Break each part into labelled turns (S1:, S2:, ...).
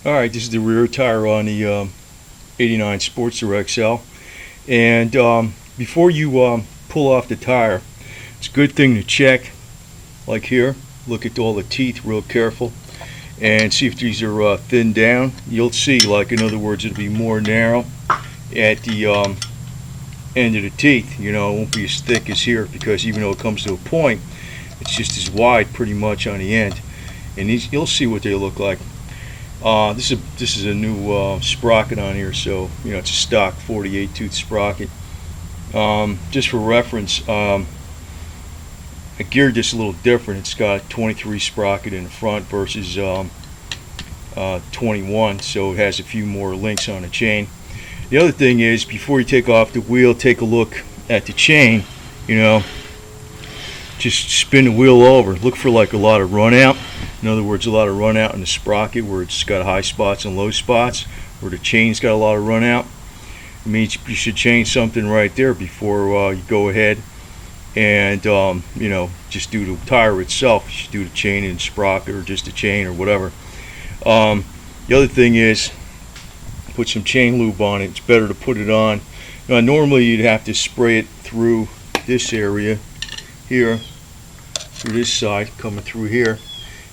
S1: Alright, this is the rear tire on the 89 Sportster XL. And before you pull off the tire, it's a good thing to check, like here, look at all the teeth real careful and see if these are thinned down. You'll see, like, in other words, it'll be more narrow at the end of the teeth. You know, it won't be as thick as here, because even though it comes to a point, it's just as wide pretty much on the end. And these, you'll see what they look like. This is a new sprocket on here, so you know it's a stock 48 tooth sprocket. Just for reference, I geared this a little different. It's got 23 sprocket in the front versus 21, so it has a few more links on the chain. The other thing is, before you take off the wheel, take a look at the chain. You know, just spin the wheel over. Look for like a lot of run out. In other words, a lot of run out in the sprocket where it's got high spots and low spots, where the chain's got a lot of run out. It means you should change something right there before you go ahead and you know, just do the tire itself. You should do the chain and sprocket, or just the chain, or whatever. The other thing is, put some chain lube on it. It's better to put it on. Now, normally you'd have to spray it through this area here, through this side, coming through here,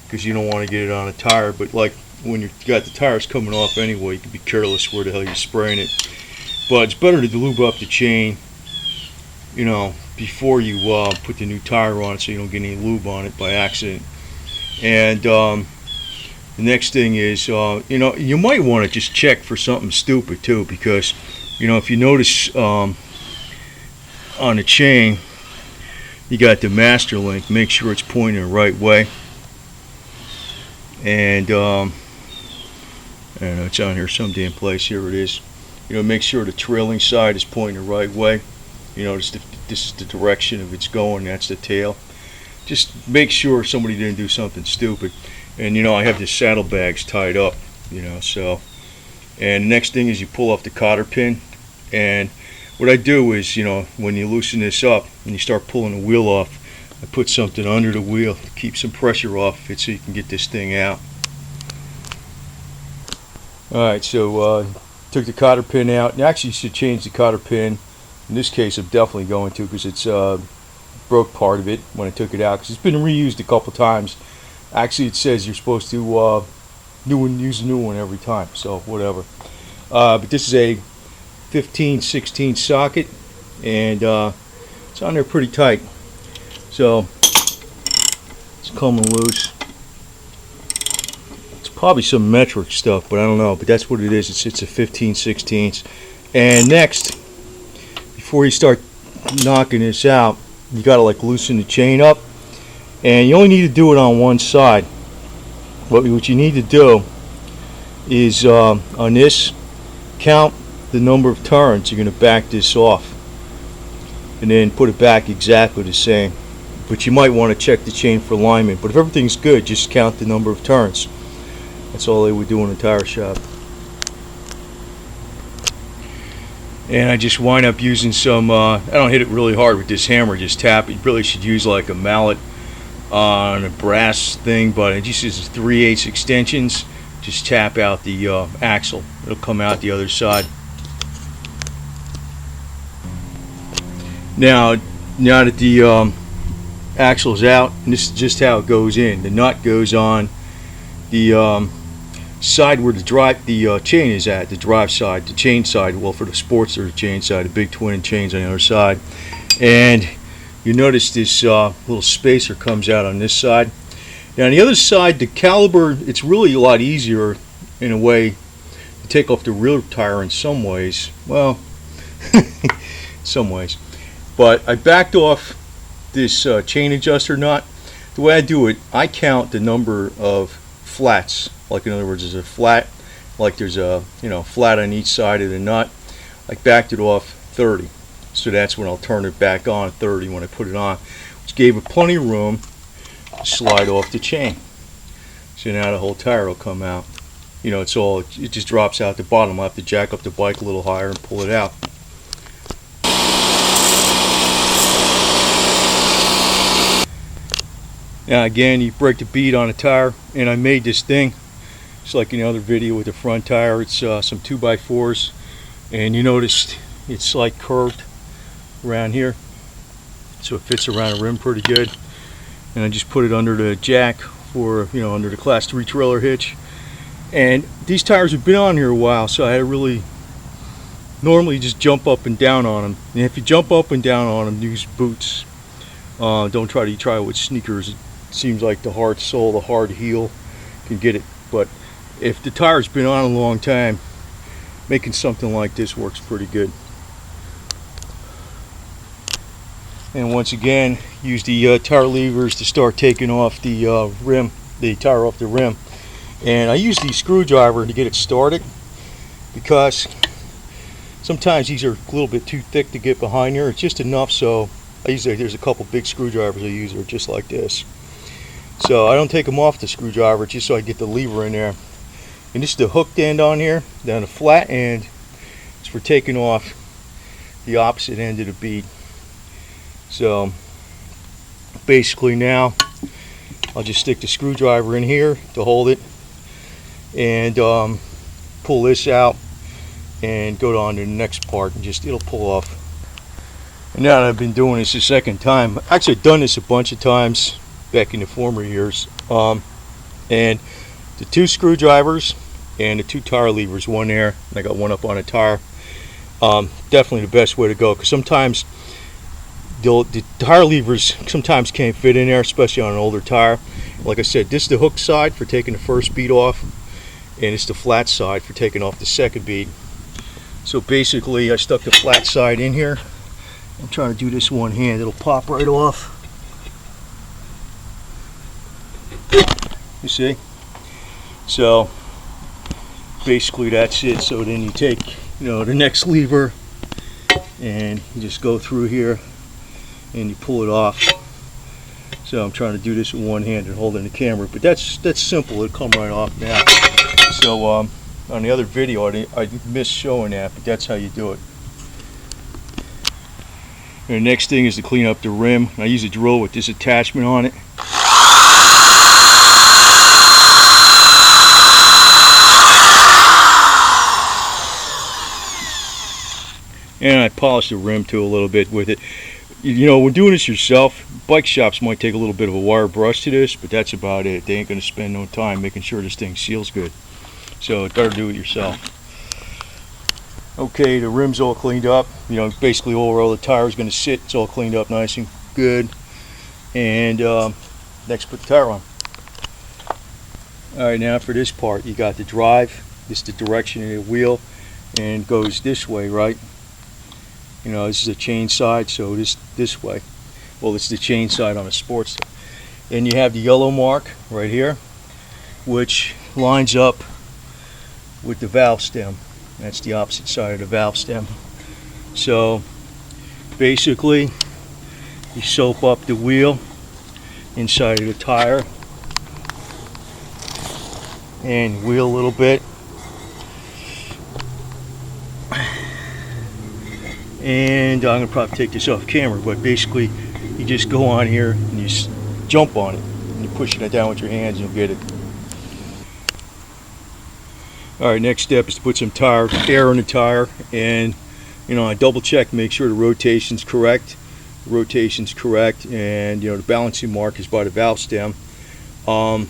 S1: because you don't want to get it on a tire. But like when you've got the tires coming off anyway, you can be careless where the hell you're spraying it. But it's better to lube up the chain, you know, before you put the new tire on it, so you don't get any lube on it by accident. And the next thing is, you know, you might want to just check for something stupid too, because you know, if you notice on the chain, you got the master link. Make sure it's pointing the right way. And I don't know, it's on here some damn place. Here it is. You know, make sure the trailing side is pointing the right way. You know, this is the direction of it's going. That's the tail. Just make sure somebody didn't do something stupid. And you know, I have the saddlebags tied up. You know, so. And the next thing is you pull off the cotter pin. And what I do is, you know, when you loosen this up and you start pulling the wheel off, I put something under the wheel to keep some pressure off it, so you can get this thing out. Alright, so took the cotter pin out. And actually, you should change the cotter pin. In this case, I'm definitely going to, because it's broke part of it when I took it out, because it's been reused a couple times. Actually, it says you're supposed to use a new one every time, so whatever. But this is a 15/16 socket, and it's on there pretty tight. So it's coming loose. It's probably some metric stuff, but I don't know. But that's what it is. It's a 15/16. And next, before you start knocking this out, you gotta like loosen the chain up, and you only need to do it on one side. What you need to do is on this, count the number of turns you're gonna back this off, and then put it back exactly the same. But you might want to check the chain for alignment. But if everything's good, just count the number of turns. That's all they would do in a tire shop. And I just wind up using some, I don't hit it really hard with this hammer, just tap it. You really should use like a mallet on a brass thing, but it just uses 3/8 extensions. Just tap out the axle. It'll come out the other side. Now that the axle's out, and this is just how it goes in. The nut goes on the side where the chain is at, the drive side, the chain side. Well, for the Sportster, the chain side, the big twin chains on the other side. And you notice this little spacer comes out on this side. Now on the other side, the caliber, it's really a lot easier in a way to take off the rear tire in some ways. Well, some ways. But I backed off this chain adjuster nut. The way I do it, I count the number of flats. Like, in other words, there's a flat, like there's a, you know, flat on each side of the nut. I backed it off 30, so that's when I'll turn it back on 30 when I put it on, which gave it plenty of room to slide off the chain. So now the whole tire will come out. You know, it just drops out the bottom. I'll have to jack up the bike a little higher and pull it out. Now again, you break the bead on a tire, and I made this thing Just like in the other video with the front tire, it's some 2x4s, and you noticed it's like curved around here, so it fits around the rim pretty good. And I just put it under the jack for, you know, under the class 3 trailer hitch. And these tires have been on here a while, so I had to really normally just jump up and down on them. And if you jump up and down on them, use boots. Don't try it with sneakers. It seems like the hard sole, the hard heel can get it. But if the tire's been on a long time, making something like this works pretty good. And once again, use the tire levers to start taking off the rim, the tire off the rim. And I use the screwdriver to get it started, because sometimes these are a little bit too thick to get behind here. It's just enough, so there's a couple big screwdrivers I use that are just like this. So I don't take them off the screwdriver just so I get the lever in there. And this is the hooked end on here. Then the flat end is for taking off the opposite end of the bead. So basically now I'll just stick the screwdriver in here to hold it, and pull this out and go on to the next part, and it'll pull off. And now that I've been doing this the second time, actually I've done this a bunch of times back in the former years, and the 2 screwdrivers and the 2 tire levers, one there, and I got one up on a tire. Definitely the best way to go, because sometimes the tire levers sometimes can't fit in there, especially on an older tire. Like I said, this is the hook side for taking the first bead off, and it's the flat side for taking off the second bead. So basically I stuck the flat side in here. I'm trying to do this one hand, it'll pop right off. You see? So basically that's it. So then you take, you know, the next lever, and you just go through here and you pull it off. So I'm trying to do this with one hand and holding the camera, but that's simple. It'll come right off now. So on the other video I missed showing that, but that's how you do it. And the next thing is to clean up the rim. I use a drill with this attachment on it. And I polish the rim too a little bit with it. You know, when doing this yourself, bike shops might take a little bit of a wire brush to this, but that's about it. They ain't going to spend no time making sure this thing seals good. So it's better do it yourself. Okay, the rim's all cleaned up. You know, basically where all the tire is going to sit, it's all cleaned up nice and good. And next, put the tire on. Alright, now for this part, you got the drive. This is the direction of the wheel, and it goes this way, right? You know, this is a chain side, so this way. Well, it's the chain side on a Sportster. And you have the yellow mark right here, which lines up with the valve stem. That's the opposite side of the valve stem. So basically you soap up the wheel inside of the tire and wheel a little bit, and I'm gonna probably take this off camera, but basically you just go on here and you jump on it and you push it down with your hands and you'll get it. Alright, next step is to put some air in the tire, and you know, I double check, make sure the rotation's correct. The rotation's correct, and you know, the balancing mark is by the valve stem. Well,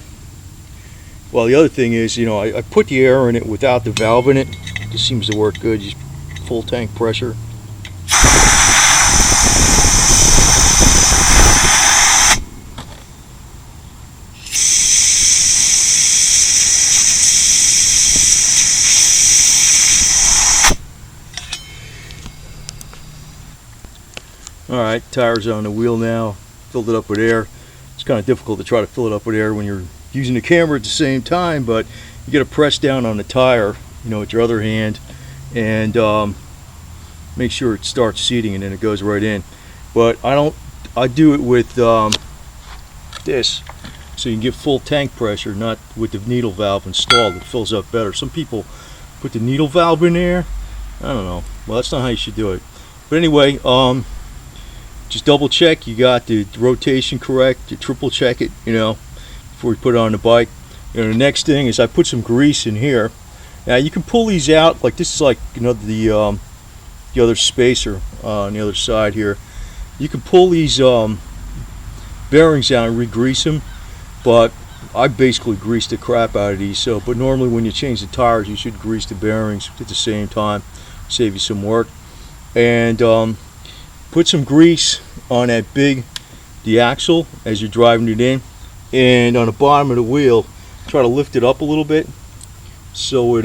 S1: the other thing is, you know, I put the air in it without the valve in it. This seems to work good, just full tank pressure. Alright, tires on the wheel now, filled it up with air. It's kind of difficult to try to fill it up with air when you're using the camera at the same time, but you got to press down on the tire, you know, with your other hand, and make sure it starts seating, and then it goes right in. But I do it with this, so you can get full tank pressure, not with the needle valve installed. It fills up better. Some people put the needle valve in there. I don't know. Well, that's not how you should do it. But anyway, just double check you got the rotation correct. You triple check it, you know, before you put it on the bike. The next thing is I put some grease in here. Now you can pull these out, like this is like, you know, the other spacer on the other side here. You can pull these bearings out and re-grease them, but I basically grease the crap out of these. So, but normally when you change the tires, you should grease the bearings at the same time, save you some work. And put some grease on that the axle as you're driving it in, and on the bottom of the wheel, try to lift it up a little bit so it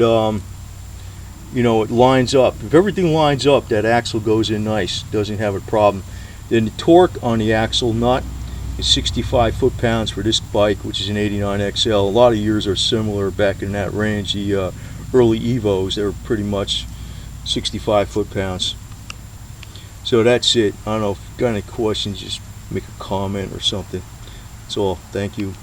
S1: you know, it lines up. If everything lines up, that axle goes in nice, doesn't have a problem. Then the torque on the axle nut is 65 foot-pounds for this bike, which is an 89 XL. A lot of yours are similar back in that range. The early Evos, they're pretty much 65 foot-pounds. So that's it. I don't know if you've got any questions, just make a comment or something. That's all. Thank you.